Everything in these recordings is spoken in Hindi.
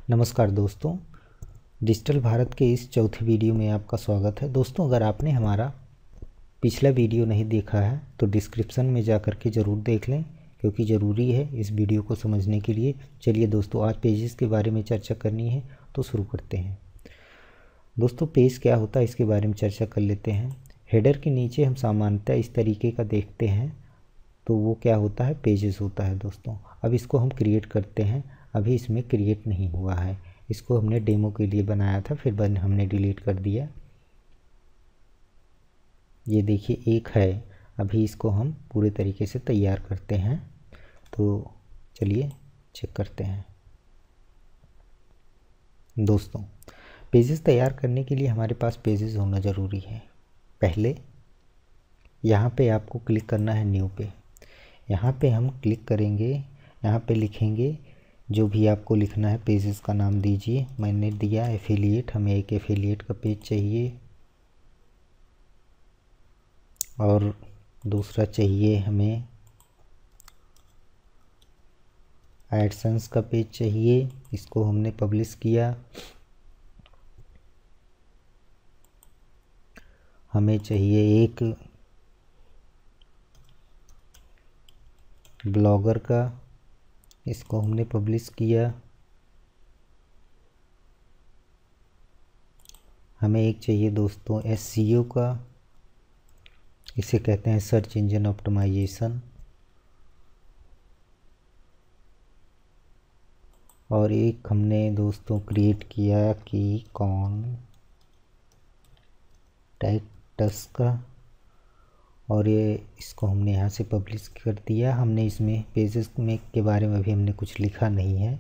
नमस्कार दोस्तों, डिजिटल भारत के इस चौथे वीडियो में आपका स्वागत है। दोस्तों, अगर आपने हमारा पिछला वीडियो नहीं देखा है तो डिस्क्रिप्शन में जा कर के ज़रूर देख लें, क्योंकि ज़रूरी है इस वीडियो को समझने के लिए। चलिए दोस्तों, आज पेजेस के बारे में चर्चा करनी है तो शुरू करते हैं। दोस्तों, पेज क्या होता है इसके बारे में चर्चा कर लेते हैं। हेडर के नीचे हम सामान्यतः इस तरीके का देखते हैं, तो वो क्या होता है, पेजेस होता है दोस्तों। अब इसको हम क्रिएट करते हैं। अभी इसमें क्रिएट नहीं हुआ है, इसको हमने डेमो के लिए बनाया था, फिर हमने डिलीट कर दिया। ये देखिए एक है, अभी इसको हम पूरे तरीके से तैयार करते हैं। तो चलिए चेक करते हैं। दोस्तों, पेजेस तैयार करने के लिए हमारे पास पेजेस होना ज़रूरी है। पहले यहाँ पे आपको क्लिक करना है न्यू पे। यहाँ पे हम क्लिक करेंगे, यहाँ पे लिखेंगे जो भी आपको लिखना है, पेजेस का नाम दीजिए। मैंने दिया एफिलिएट, हमें एक एफिलिएट का पेज चाहिए, और दूसरा चाहिए हमें एडसेंस का पेज चाहिए। इसको हमने पब्लिश किया। हमें चाहिए एक ब्लॉगर का, इसको हमने पब्लिश किया। हमें एक चाहिए दोस्तों एसईओ का, इसे कहते हैं सर्च इंजन ऑप्टिमाइजेशन। और एक हमने दोस्तों क्रिएट किया कि कॉन्टैक्ट्स का, और ये इसको हमने यहाँ से पब्लिश कर दिया। हमने इसमें पेजेस में के बारे में भी हमने कुछ लिखा नहीं है।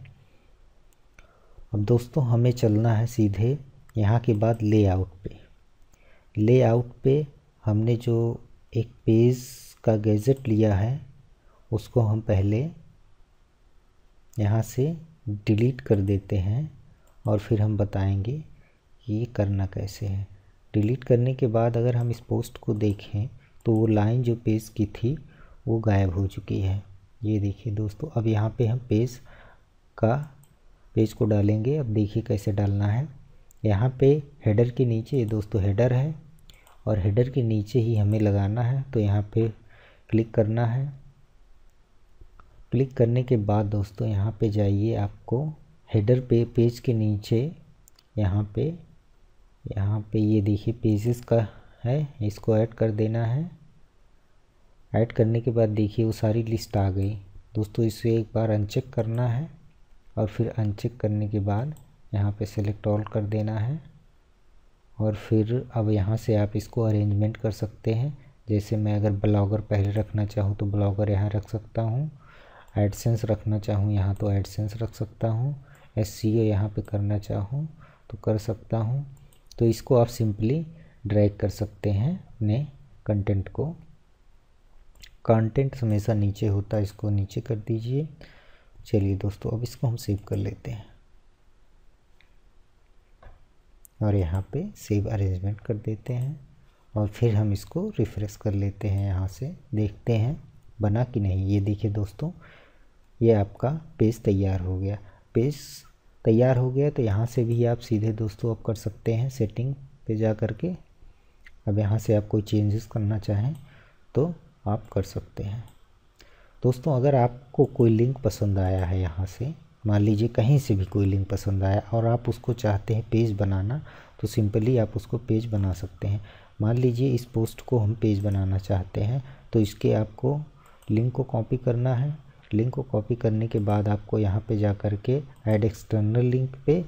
अब दोस्तों, हमें चलना है सीधे यहाँ के बाद लेआउट पे। लेआउट पे हमने जो एक पेज का गैजेट लिया है उसको हम पहले यहाँ से डिलीट कर देते हैं, और फिर हम बताएंगे कि ये करना कैसे है। डिलीट करने के बाद अगर हम इस पोस्ट को देखें तो वो लाइन जो पेज की थी वो गायब हो चुकी है। ये देखिए दोस्तों, अब यहाँ पे हम पेज को डालेंगे। अब देखिए कैसे डालना है। यहाँ पे हेडर के नीचे, ये दोस्तों हेडर है, और हेडर के नीचे ही हमें लगाना है। तो यहाँ पे क्लिक करना है। क्लिक करने के बाद दोस्तों यहाँ पे जाइए, आपको हेडर पे पेज के नीचे यहाँ पे ये देखिए पेजेस का है, इसको ऐड कर देना है। ऐड करने के बाद देखिए वो सारी लिस्ट आ गई दोस्तों। इसे एक बार अनचेक करना है, और फिर अनचेक करने के बाद यहाँ पे सेलेक्ट ऑल कर देना है। और फिर अब यहाँ से आप इसको अरेंजमेंट कर सकते हैं। जैसे मैं अगर ब्लॉगर पहले रखना चाहूँ तो ब्लॉगर यहाँ रख सकता हूँ, एडसेंस रखना चाहूँ यहाँ तो एडसेंस रख सकता हूँ, एसईओ यहाँ पे करना चाहूँ तो कर सकता हूँ। तो इसको आप सिंपली ड्रैग कर सकते हैं अपने कंटेंट को। कंटेंट हमेशा नीचे होता है, इसको नीचे कर दीजिए। चलिए दोस्तों, अब इसको हम सेव कर लेते हैं, और यहाँ पे सेव अरेंजमेंट कर देते हैं, और फिर हम इसको रिफ्रेश कर लेते हैं। यहाँ से देखते हैं बना कि नहीं। ये देखिए दोस्तों, ये आपका पेज तैयार हो गया। पेज तैयार हो गया तो यहाँ से भी आप सीधे दोस्तों आप कर सकते हैं सेटिंग पे जा कर के। अब यहाँ से आप कोई चेंजेस करना चाहें तो आप कर सकते हैं। दोस्तों, अगर आपको कोई लिंक पसंद आया है, यहाँ से मान लीजिए कहीं से भी कोई लिंक पसंद आया और आप उसको चाहते हैं पेज बनाना, तो सिंपली आप उसको पेज बना सकते हैं। मान लीजिए इस पोस्ट को हम पेज बनाना चाहते हैं, तो इसके आपको लिंक को कॉपी करना है। लिंक को कॉपी करने के बाद आपको यहाँ पे जा कर के ऐड एक्सटर्नल लिंक पे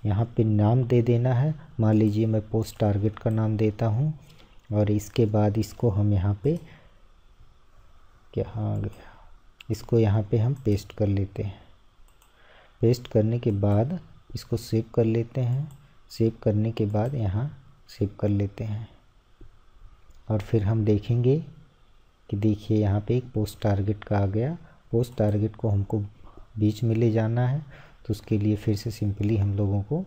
यहाँ पे नाम दे देना है। मान लीजिए मैं पोस्ट टारगेट का नाम देता हूँ, और इसके बाद इसको हम यहाँ पे कहाँ गया, इसको यहाँ पे हम पेस्ट कर लेते हैं। पेस्ट करने के बाद इसको सेव कर लेते हैं। सेव करने के बाद यहाँ सेव कर लेते हैं, और फिर हम देखेंगे कि देखिए यहाँ पे एक पोस्ट टारगेट का आ गया। पोस्ट टारगेट को हमको बीच में ले जाना है, तो उसके लिए फिर से सिंपली हम लोगों को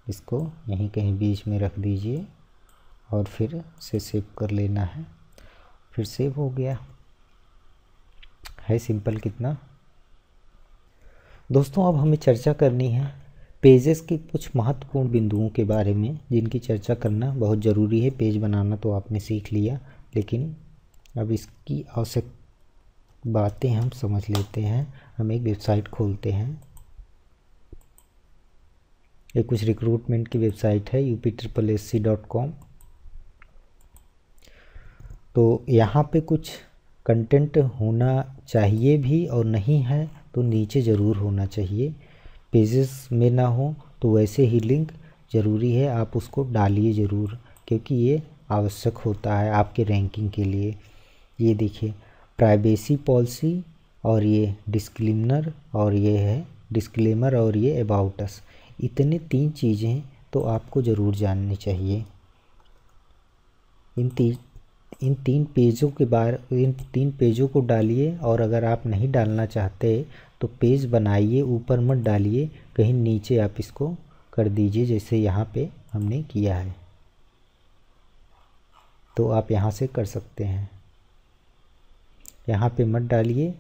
इसको यहीं कहीं बीच में रख दीजिए, और फिर से सेव कर लेना है। फिर सेव हो गया है। सिंपल कितना। दोस्तों अब हमें चर्चा करनी है पेजेस के कुछ महत्वपूर्ण बिंदुओं के बारे में, जिनकी चर्चा करना बहुत ज़रूरी है। पेज बनाना तो आपने सीख लिया, लेकिन अब इसकी आवश्यक बातें हम समझ लेते हैं। हम एक वेबसाइट खोलते हैं, ये कुछ रिक्रूटमेंट की वेबसाइट है upSSC.com। तो यहाँ पे कुछ कंटेंट होना चाहिए भी, और नहीं है तो नीचे ज़रूर होना चाहिए। पेजेस में ना हो तो वैसे ही लिंक ज़रूरी है, आप उसको डालिए ज़रूर, क्योंकि ये आवश्यक होता है आपके रैंकिंग के लिए। ये देखिए प्राइवेसी पॉलिसी, और ये डिस्क्लेमर, और ये है डिस्क्लेमर, और ये अबाउट अस। इतने 3 चीज़ें तो आपको ज़रूर जाननी चाहिए। इन तीन पेजों को डालिए, और अगर आप नहीं डालना चाहते तो पेज बनाइए, ऊपर मत डालिए, कहीं नीचे आप इसको कर दीजिए, जैसे यहाँ पे हमने किया है। तो आप यहाँ से कर सकते हैं, यहाँ पे मत डालिए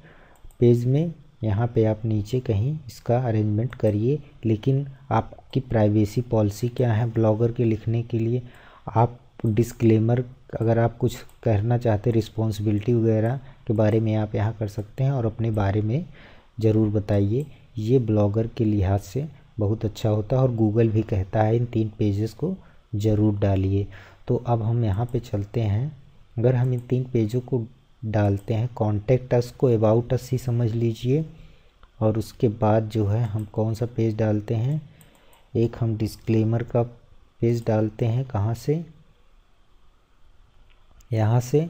पेज में, यहाँ पे आप नीचे कहीं इसका अरेंजमेंट करिए। लेकिन आपकी प्राइवेसी पॉलिसी क्या है ब्लॉगर के लिखने के लिए? आप डिस्क्लेमर, अगर आप कुछ कहना चाहते रिस्पॉन्सिबिलिटी वगैरह के बारे में, आप यहाँ कर सकते हैं, और अपने बारे में ज़रूर बताइए। ये ब्लॉगर के लिहाज से बहुत अच्छा होता है, और गूगल भी कहता है इन 3 पेजेस को ज़रूर डालिए। तो अब हम यहाँ पे चलते हैं। अगर हम इन 3 पेजों को डालते हैं, कॉन्टेक्ट अस को अबाउट अस ही समझ लीजिए, और उसके बाद जो है हम कौन सा पेज डालते हैं, एक हम डिस्क्लेमर का पेज डालते हैं। कहाँ से? यहाँ से।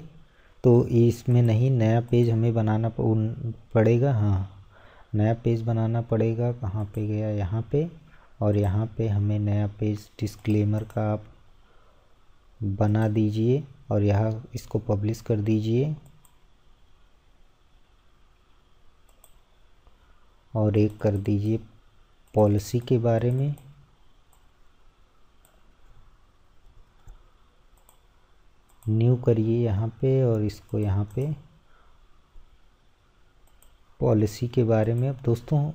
तो इसमें नहीं, नया पेज हमें बनाना पड़ेगा। हाँ, नया पेज बनाना पड़ेगा। कहाँ पे गया? यहाँ पे। और यहाँ पे हमें नया पेज डिस्क्लेमर का आप बना दीजिए, और यहाँ इसको पब्लिश कर दीजिए। और एक कर दीजिए पॉलिसी के बारे में। न्यू करिए यहाँ पे, और इसको यहाँ पे पॉलिसी के बारे में। अब दोस्तों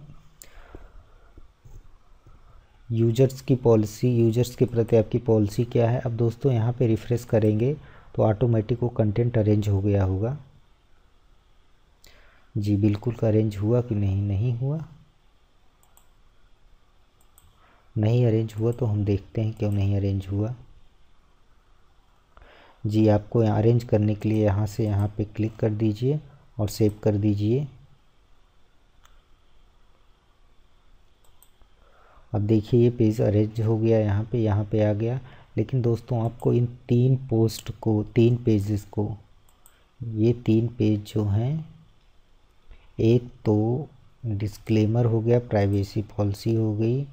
यूजर्स की पॉलिसी, यूजर्स के प्रति आपकी पॉलिसी क्या है? अब दोस्तों यहाँ पे रिफ्रेश करेंगे तो ऑटोमेटिक वो कंटेंट अरेंज हो गया होगा। जी बिल्कुल अरेंज हुआ कि नहीं? नहीं हुआ। नहीं अरेंज हुआ, तो हम देखते हैं क्यों नहीं अरेंज हुआ। जी आपको अरेंज करने के लिए यहाँ से यहाँ पे क्लिक कर दीजिए और सेव कर दीजिए। अब देखिए ये पेज अरेंज हो गया, यहाँ पे आ गया। लेकिन दोस्तों आपको इन 3 पोस्ट को, 3 पेजेस को, ये 3 पेज जो हैं, एक तो डिस्क्लेमर हो गया, प्राइवेसी पॉलिसी हो गई,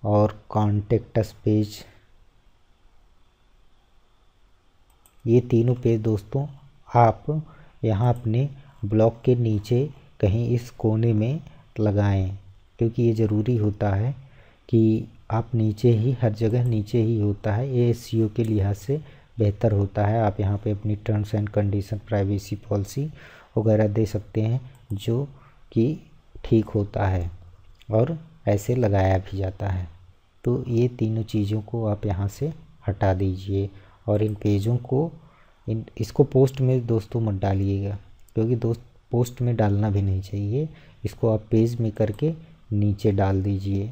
और कॉन्टेक्ट अस पेज, ये तीनों पेज दोस्तों आप यहाँ अपने ब्लॉग के नीचे कहीं इस कोने में लगाएं, क्योंकि ये ज़रूरी होता है कि आप नीचे ही, हर जगह नीचे ही होता है। ये एसईओ के लिहाज से बेहतर होता है। आप यहाँ पे अपनी terms and condition, privacy policy वगैरह दे सकते हैं, जो कि ठीक होता है और ऐसे लगाया भी जाता है। तो ये तीनों चीज़ों को आप यहाँ से हटा दीजिए, और इन पेजों को, इसको पोस्ट में दोस्तों मत डालिएगा, क्योंकि दोस्त पोस्ट में डालना भी नहीं चाहिए। इसको आप पेज में करके नीचे डाल दीजिए,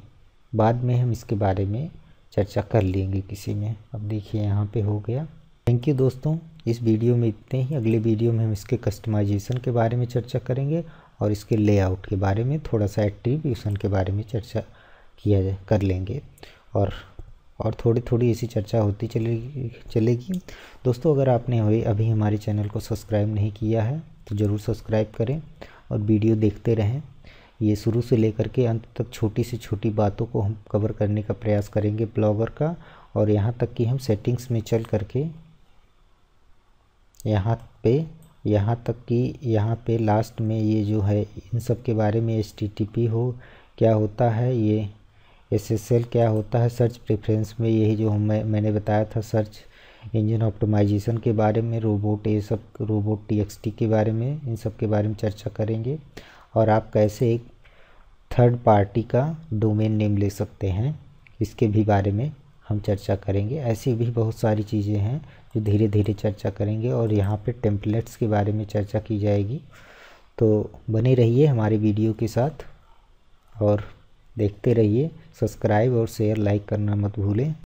बाद में हम इसके बारे में चर्चा कर लेंगे किसी में। अब देखिए यहाँ पे हो गया। थैंक यू दोस्तों, इस वीडियो में इतने ही। अगले वीडियो में हम इसके कस्टमाइजेशन के बारे में चर्चा करेंगे, और इसके लेआउट के बारे में, थोड़ा सा एट्रीब्यूशन के बारे में चर्चा कर लेंगे, और थोड़ी ऐसी चर्चा होती चलेगी। दोस्तों अगर आपने अभी हमारे चैनल को सब्सक्राइब नहीं किया है तो ज़रूर सब्सक्राइब करें, और वीडियो देखते रहें। ये शुरू से लेकर के अंत तक छोटी से छोटी बातों को हम कवर करने का प्रयास करेंगे ब्लॉगर का, और यहाँ तक कि हम सेटिंग्स में चल करके यहाँ तक कि यहाँ पे लास्ट में ये जो है, इन सब के बारे में, HTTP क्या होता है, ये SSL क्या होता है, सर्च प्रेफरेंस में, यही जो मैंने बताया था, सर्च इंजन ऑप्टिमाइजेशन के बारे में, रोबोट, ये सब रोबोट TXT के बारे में, इन सब के बारे में चर्चा करेंगे। और आप कैसे एक थर्ड पार्टी का डोमेन नेम ले सकते हैं, इसके भी बारे में हम चर्चा करेंगे। ऐसी भी बहुत सारी चीज़ें हैं जो धीरे धीरे चर्चा करेंगे, और यहाँ पे टेम्पलेट्स के बारे में चर्चा की जाएगी। तो बने रहिए हमारे वीडियो के साथ और देखते रहिए। सब्सक्राइब और शेयर लाइक करना मत भूलें।